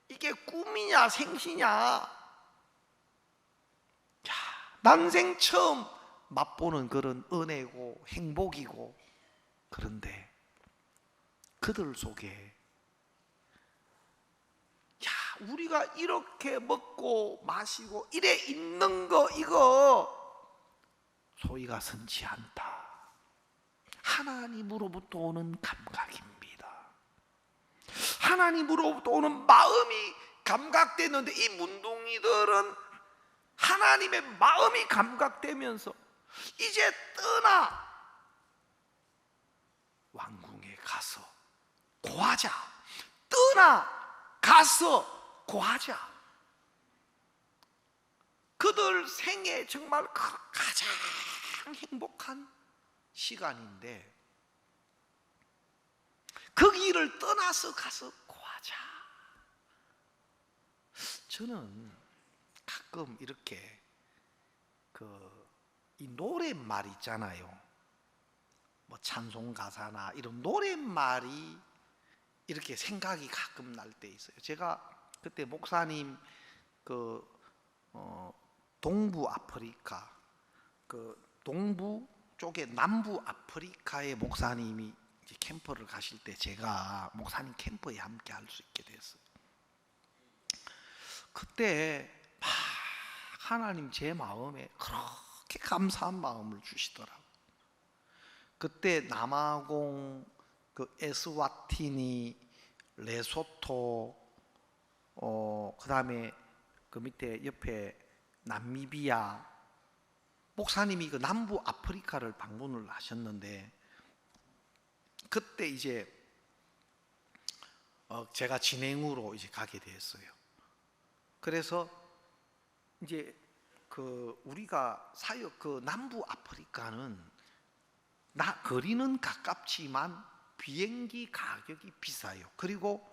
이게 꿈이냐 생시냐, 야, 난생 처음 맛보는 그런 은혜고 행복이고. 그런데 그들 속에, 야, 우리가 이렇게 먹고 마시고 이래 있는 거, 이거 소위가 선치 않다. 하나님으로부터 오는 감각입니다. 하나님으로부터 오는 마음이 감각되는데, 이 문둥이들은 하나님의 마음이 감각되면서 이제 떠나 왕궁에 가서 고하자, 떠나 가서 고하자. 그들 생애 정말 가장 행복한 시간인데, 그 길을 떠나서 가서 고하자. 저는 가끔 이렇게 이 노랫말 있잖아요. 뭐 찬송 가사나 이런 노랫말이 이렇게 생각이 가끔 날 때 있어요. 제가 그때 목사님 동부 아프리카, 동부 쪽에 남부 아프리카의 목사님이 이제 캠프를 가실 때 제가 목사님 캠프에 함께 할 수 있게 됐어요. 그때 막 하나님 제 마음에 그렇게 감사한 마음을 주시더라고요. 그때 남아공, 에스와티니, 레소토, 그 다음에 그 밑에 옆에 나미비아, 목사님이 그 남부 아프리카를 방문을 하셨는데, 그때 이제 제가 진행으로 이제 가게 됐어요. 그래서 이제 우리가 사역, 남부 아프리카는 거리는 가깝지만 비행기 가격이 비싸요. 그리고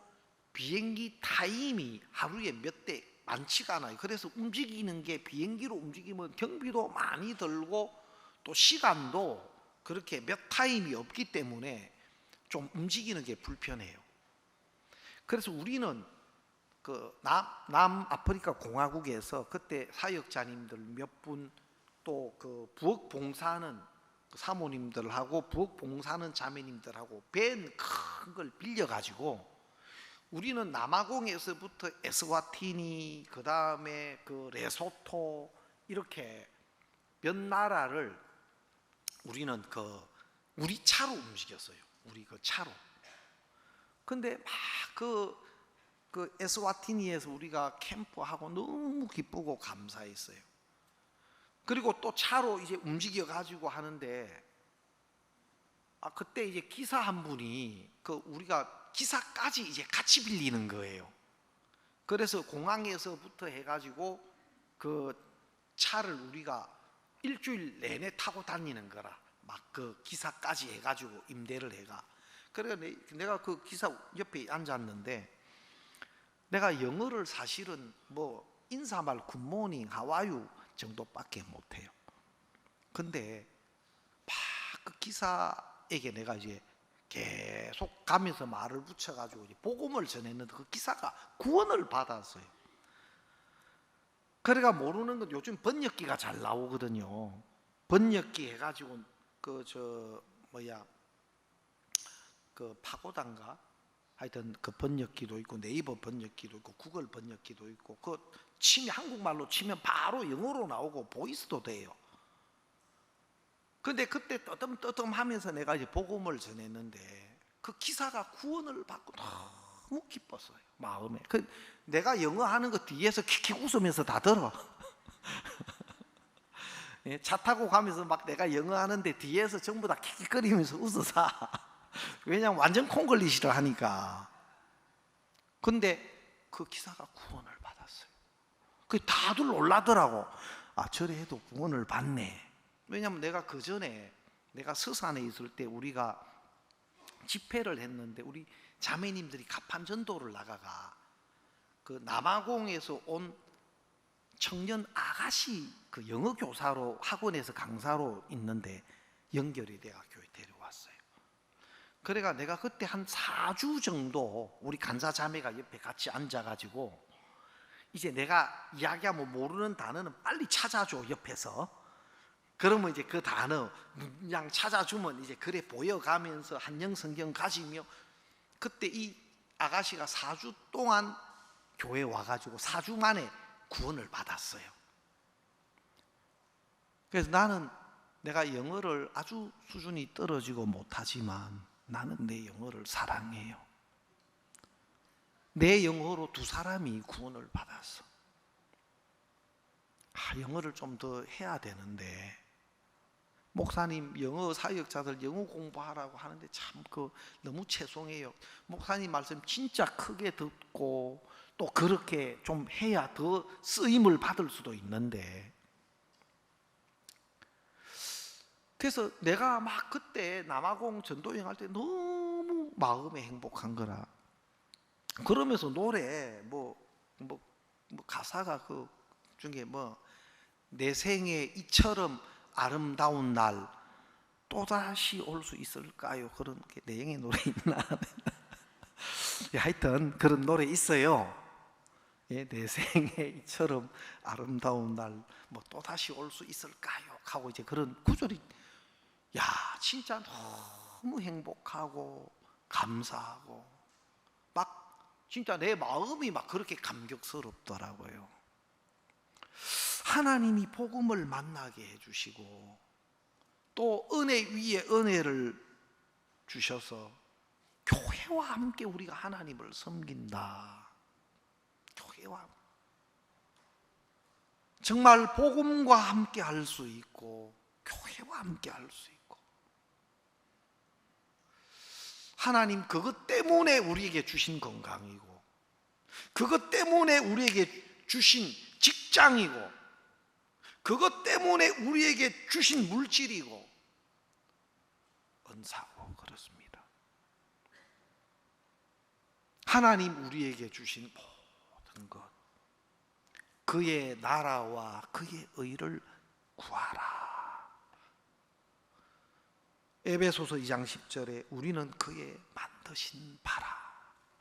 비행기 타임이 하루에 몇 대 많지가 않아요. 그래서 움직이는 게, 비행기로 움직이면 경비도 많이 들고 또 시간도 그렇게 몇 타임이 없기 때문에 좀 움직이는 게 불편해요. 그래서 우리는 남아프리카 공화국에서 그때 사역자님들 몇 분, 또 부엌 봉사하는 사모님들하고 부엌 봉사하는 자매님들하고 밴 큰 걸 빌려가지고, 우리는 남아공에서부터 에스와티니, 그 다음에 레소토, 이렇게 몇 나라를 우리는 우리 차로 움직였어요. 우리 차로. 근데 막 에스와티니에서 우리가 캠프하고 너무 기쁘고 감사했어요. 그리고 또 차로 이제 움직여 가지고 하는데, 그때 이제 기사 한 분이 우리가 기사까지 이제 같이 빌리는 거예요. 그래서 공항에서부터 해가지고 차를 우리가 일주일 내내 타고 다니는 거라, 막 기사까지 해가지고 임대를 해가. 그래서 내가 그 기사 옆에 앉았는데, 내가 영어를 사실은 뭐 인사말 굿모닝, 하와유 정도밖에 못해요. 근데 막 그 기사에게 내가 이제 계속 가면서 말을 붙여가지고 복음을 전했는데, 그 기사가 구원을 받았어요. 그래가 모르는 건 요즘 번역기가 잘 나오거든요. 번역기 해가지고 그 파고단가 하여튼 그 번역기도 있고 네이버 번역기도 있고 구글 번역기도 있고 그 치면 한국말로 치면 바로 영어로 나오고 보이스도 돼요. 근데 그때 떠듬떠듬하면서 내가 이제 복음을 전했는데 그 기사가 구원을 받고 너무 기뻤어요, 마음에. 내가 영어 하는 거 뒤에서 킥킥 웃으면서 다 들어. 예, 차 타고 가면서 막 내가 영어 하는데 뒤에서 전부 다 킥킥거리면서 웃어서 왜냐면 완전 콩글리시를 하니까. 근데 그 기사가 구원을 받았어요. 그 다들 놀라더라고. 아, 저래 해도 구원을 받네. 왜냐면 내가 그 전에 내가 서산에 있을 때 우리가 집회를 했는데 우리 자매님들이 갑판전도를 나가가 그 남아공에서 온 청년 아가씨 그 영어 교사로 학원에서 강사로 있는데 연결이 돼가 교회 데려왔어요. 그래가 내가 그때 한 4주 정도 우리 간사 자매가 옆에 같이 앉아가지고 이제 내가 이야기하면 모르는 단어는 빨리 찾아줘 옆에서. 그러면 이제 그 단어 문장 찾아주면 이제 그래 보여가면서 한영 성경 가지며 그때 이 아가씨가 4주 동안 교회 와가지고 4주 만에 구원을 받았어요. 그래서 나는 내가 영어를 아주 수준이 떨어지고 못하지만 나는 내 영어를 사랑해요. 내 영어로 2사람이 구원을 받았어. 영어를 좀 더 해야 되는데 목사님 영어 사역자들 영어 공부하라고 하는데 참 너무 죄송해요. 목사님 말씀 진짜 크게 듣고 또 그렇게 좀 해야 더 쓰임을 받을 수도 있는데 그래서 내가 막 그때 남아공 전도여행 할 때 너무 마음에 행복한 거라. 그러면서 노래 가사가 그 중에 내 생에 이처럼 아름다운 날 또다시 올 수 있을까요? 그런 게 내용의 노래 있나? 하여튼 그런 노래 있어요. 예, 내 생에 이처럼 아름다운 날 또다시 올 수 있을까요? 하고 이제 그런 구절이 진짜 너무 행복하고 감사하고 막 진짜 내 마음이 막 그렇게 감격스럽더라고요. 하나님이 복음을 만나게 해주시고 또 은혜 위에 은혜를 주셔서 교회와 함께 우리가 하나님을 섬긴다. 교회와 정말 복음과 함께 할 수 있고 교회와 함께 할 수 있고 하나님 그것 때문에 우리에게 주신 건강이고 그것 때문에 우리에게 주신 직장이고 그것 때문에 우리에게 주신 물질이고 은사고 그렇습니다. 하나님 우리에게 주신 모든 것 그의 나라와 그의 의를 구하라. 에베소서 2장 10절에 우리는 그의 만드신 바라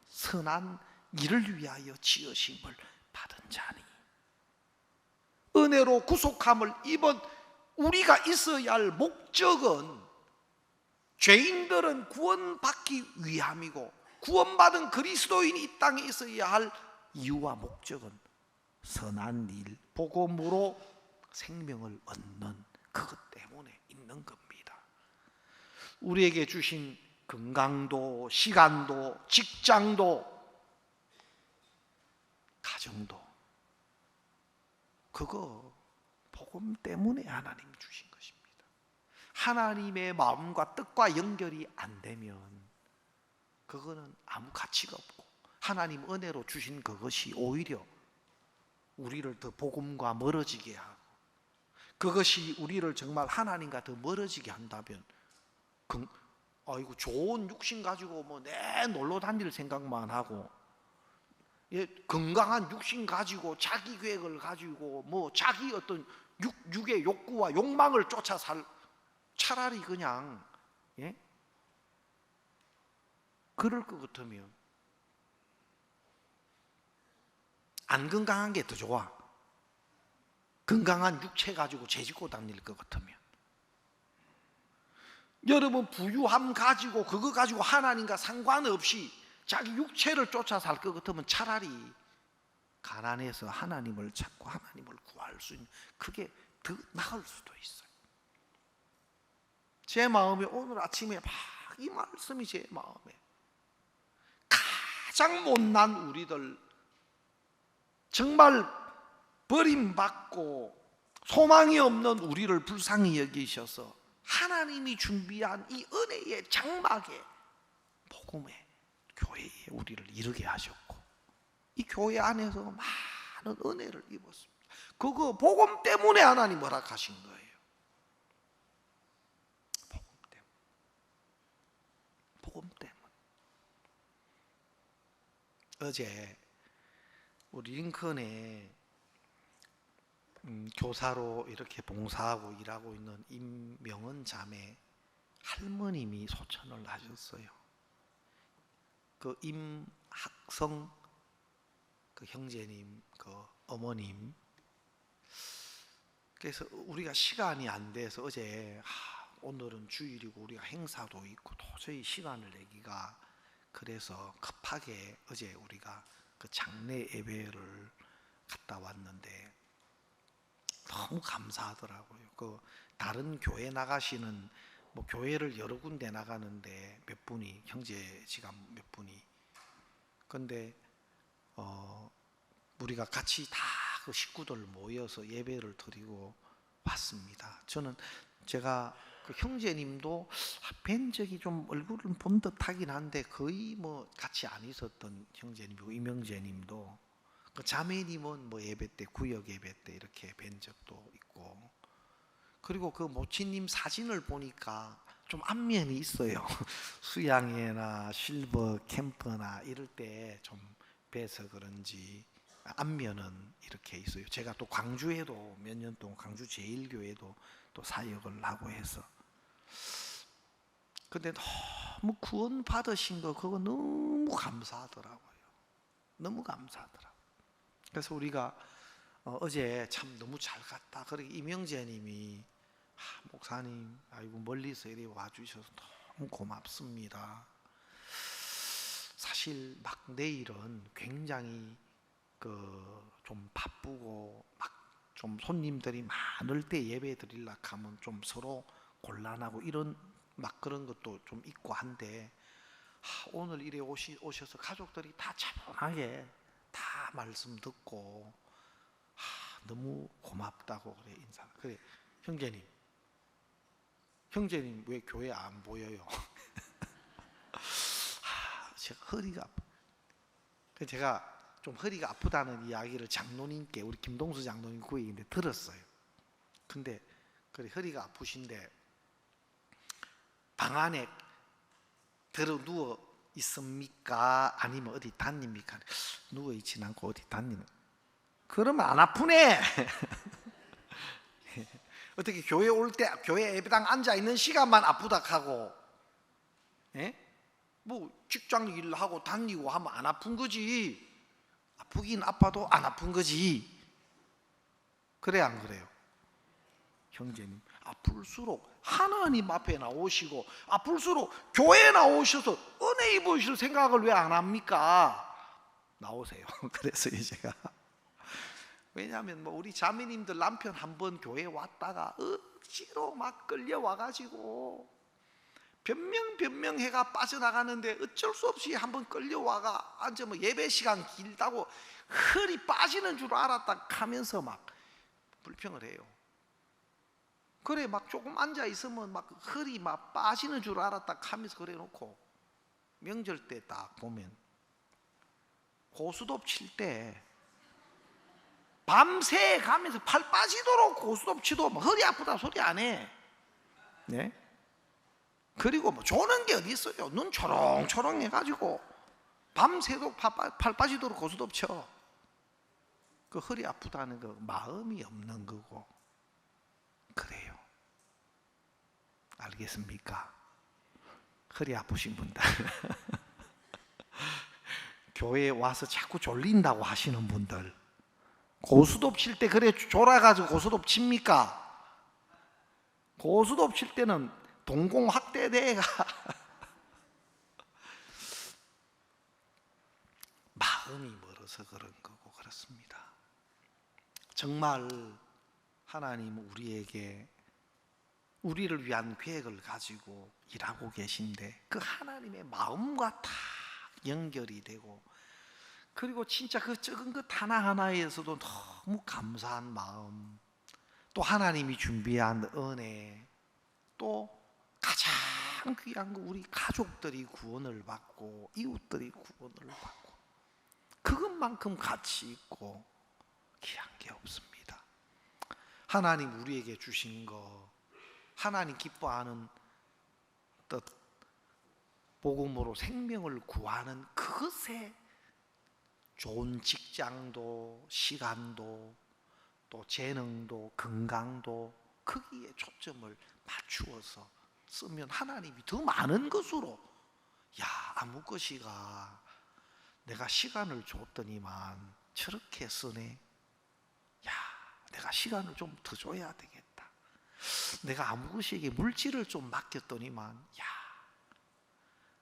선한 일을 위하여 지으심을 받은 자니 은혜로 구속함을 입은 우리가 있어야 할 목적은 죄인들은 구원받기 위함이고 구원받은 그리스도인이 이 땅에 있어야 할 이유와 목적은 선한 일, 복음으로 생명을 얻는 그것 때문에 있는 겁니다. 우리에게 주신 건강도 시간도 직장도 가정도 그거 복음 때문에 하나님 주신 것입니다. 하나님의 마음과 뜻과 연결이 안 되면 그거는 아무 가치가 없고 하나님 은혜로 주신 그것이 오히려 우리를 더 복음과 멀어지게 하고 그것이 우리를 정말 하나님과 더 멀어지게 한다면 아이고 좋은 육신 가지고 내 놀러 다닐 생각만 하고 건강한 육신 가지고 자기 계획을 가지고 자기 어떤 육의 욕구와 욕망을 쫓아 차라리 그냥 그럴 것 같으면 안 건강한 게 더 좋아. 건강한 육체 가지고 재짓고 다닐 것 같으면, 여러분 부유함 가지고 그거 가지고 하나님과 상관없이 자기 육체를 쫓아 살 것 같으면 차라리 가난해서 하나님을 찾고 하나님을 구할 수 있는, 그게 더 나을 수도 있어요. 제 마음에 오늘 아침에 막 이 말씀이 제 마음에, 가장 못난 우리들, 정말 버림받고 소망이 없는 우리를 불쌍히 여기셔서 하나님이 준비한 이 은혜의 장막에, 복음의 교회에 우리를 이르게 하셨고, 이 교회 안에서 많은 은혜를 입었습니다. 그거 복음 때문에 하나님 허락하신 거예요. 복음 때문에. 어제 우리 링컨에 교사로 이렇게 봉사하고 일하고 있는 임명은 자매 할머님이 소천을 하셨어요. 그 임학성 그 형제님, 그 어머님. 그래서 우리가 시간이 안 돼서 어제 오늘은 주일이고 우리가 행사도 있고 도저히 시간을 내기가, 그래서 급하게 어제 우리가 그 장례 예배를 갔다 왔는데 너무 감사하더라고요. 그 다른 교회 나가시는, 뭐 교회를 여러 군데 나가는데 몇 분이, 형제지간 몇 분이, 근데 우리가 같이 다 그 식구들 모여서 예배를 드리고 왔습니다. 제가 그 형제님도 뵌 적이 좀 얼굴은 본 듯하긴 한데 거의 뭐 같이 안 있었던 형제님이고, 이명재님도, 그 자매님은 뭐 예배 때, 구역 예배 때 이렇게 뵌 적도 있고, 그리고 그 모친님 사진을 보니까 좀 안면이 있어요. 수양회나 실버 캠프나 이럴 때 좀 뵈서 그런지 안면은 이렇게 있어요. 제가 또 광주에도 몇 년 동안 광주 제1교회도 또 사역을 하고 해서, 근데 너무 구원 받으신 거 그거 너무 감사하더라고요. 너무 감사하더라고요. 그래서 우리가 어제 참 너무 잘 갔다. 그리고 이명재님이 목사님, 아이고 멀리서 이리 와주셔서 너무 고맙습니다. 사실 막 내일은 굉장히 좀 바쁘고 막 좀 손님들이 많을 때 예배 드리려고 하면 좀 서로 곤란하고 이런 막 그런 것도 좀 있고 한데, 오늘 이래 오셔서 가족들이 다 차분하게 다 말씀 듣고 너무 고맙다고 그래 인사. 그래 형제님 왜 교회 안 보여요? 제가 허리가 아파. 제가 좀 허리가 아프다는 이야기를 장로님께, 우리 김동수 장로님 그 얘기인데 들었어요. 근데 그래 허리가 아프신데 방 안에 들어 누워 있습니까? 아니면 어디 다닙니까? 누워 있진 않고 어디 다니는. 그러면 안 아프네. 어떻게 교회 올 때 교회 예배당 앉아 있는 시간만 아프다 하고, 뭐 직장 일하고 다니고 하면 안 아픈 거지. 아프긴 아파도 안 아픈 거지. 그래 안 그래요? 형제님, 아플수록 하나님 앞에 나오시고 아플수록 교회에 나오셔서 은혜 입으실 생각을 왜 안 합니까? 나오세요. 그래서 제가, 왜냐하면 뭐 우리 자매님들 남편 한번 교회 왔다가 억지로 막 끌려와가지고 변명해가 빠져나가는데 어쩔 수 없이 한번 끌려와가 앉아 뭐 예배 시간 길다고 허리 빠지는 줄 알았다 하면서 막 불평을 해요. 그래 막 조금 앉아 있으면 막 허리 막 빠지는 줄 알았다 하면서 그래 놓고, 명절 때 딱 보면 고수톱 칠 때 밤새 가면서 팔 빠지도록 고수톱 치도 허리 아프다 소리 안 해. 네? 그리고 뭐 조는 게 어디 있어요? 눈 초롱초롱 해가지고 밤새도록 팔 빠지도록 고수톱 쳐. 그 허리 아프다는 거 마음이 없는 거고. 그래요. 알겠습니까? 허리 아프신 분들 교회에 와서 자꾸 졸린다고 하시는 분들, 고스톱 칠 때 그래 졸아가지고 고스톱 칩니까? 고스톱 칠 때는 동공학대대가 마음이 멀어서 그런 거고 그렇습니다. 정말 하나님 우리에게 우리를 위한 계획을 가지고 일하고 계신데 그 하나님의 마음과 다 연결이 되고, 그리고 진짜 그 적은 것 하나하나에서도 너무 감사한 마음, 또 하나님이 준비한 은혜, 또 가장 귀한 거 우리 가족들이 구원을 받고 이웃들이 구원을 받고, 그것만큼 가치 있고 귀한 게 없습니다. 하나님 우리에게 주신 거, 하나님 기뻐하는 뜻, 복음으로 생명을 구하는 그것에 좋은 직장도 시간도 또 재능도 건강도 거기에 초점을 맞추어서 쓰면 하나님이 더 많은 것으로, 야, 아무 것이가 내가 시간을 줬더니만 저렇게 쓰네, 야, 내가 시간을 좀 더 줘야 되겠다, 내가 아무 것이에게 물질을 좀 맡겼더니만, 야,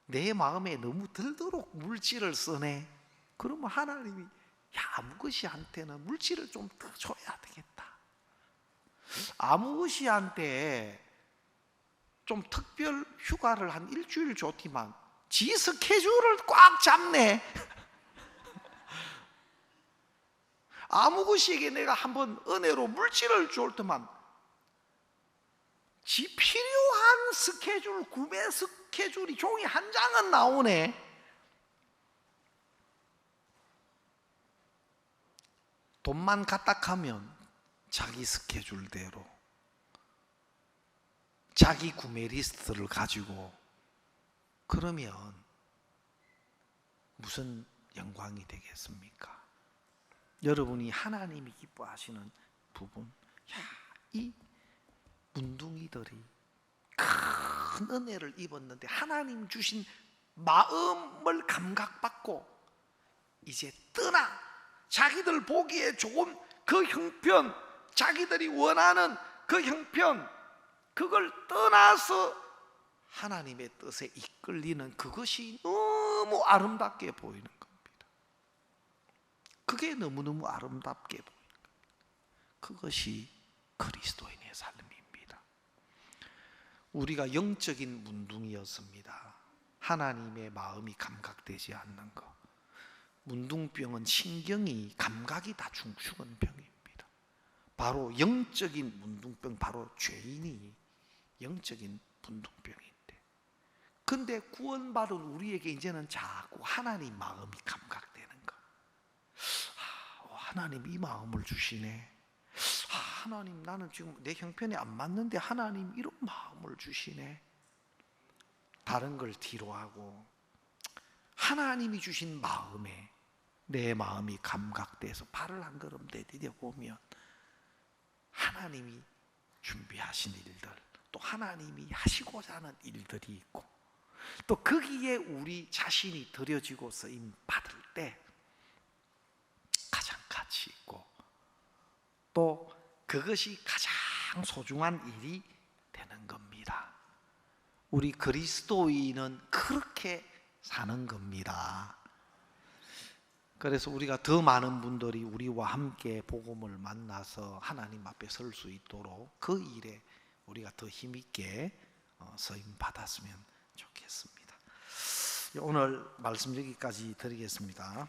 내 마음에 너무 들도록 물질을 쓰네, 그러면 하나님이, 야, 아무 것이한테는 물질을 좀 더 줘야 되겠다, 아무 것이한테 좀 특별 휴가를 한 일주일 줬지만 지 스케줄을 꽉 잡네, 아무 것이에게 내가 한번 은혜로 물질을 줄 때만 지 필요한 스케줄, 구매 스케줄이 종이 한 장은 나오네. 돈만 갖다 하면 자기 스케줄대로 자기 구매 리스트를 가지고, 그러면 무슨 영광이 되겠습니까? 여러분이 하나님이 기뻐하시는 부분, 야, 이 문둥이들이 큰 은혜를 입었는데 하나님 주신 마음을 감각받고 이제 떠나, 자기들 보기에 좋은 그 형편, 자기들이 원하는 그 형편, 그걸 떠나서 하나님의 뜻에 이끌리는 그것이 너무 아름답게 보이는 겁니다. 그게 너무너무 아름답게 보이는 겁니다. 그것이 그리스도인의 삶입니다. 우리가 영적인 문둥이였습니다. 하나님의 마음이 감각되지 않는 것. 문둥병은 신경이 감각이 다 죽은 병입니다. 바로 영적인 문둥병, 바로 죄인이 영적인 문둥병인데, 근데 구원받은 우리에게 이제는 자꾸 하나님 마음이 감각되는 것. 하나님 이 마음을 주시네, 하나님 나는 지금 내 형편이 안 맞는데 하나님 이런 마음을 주시네. 다른 걸 뒤로 하고 하나님이 주신 마음에 내 마음이 감각돼서 발을 한 걸음 내디뎌 보면 하나님이 준비하신 일들, 또 하나님이 하시고자 하는 일들이 있고, 또 거기에 우리 자신이 드려지고 쓰임 받을 때 가장 가치 있고, 또 그것이 가장 소중한 일이 되는 겁니다. 우리 그리스도인은 그렇게 사는 겁니다. 그래서 우리가 더 많은 분들이 우리와 함께 복음을 만나서 하나님 앞에 설 수 있도록 그 일에 우리가 더 힘있게 쓰임 받았으면 좋겠습니다. 오늘 말씀 여기까지 드리겠습니다.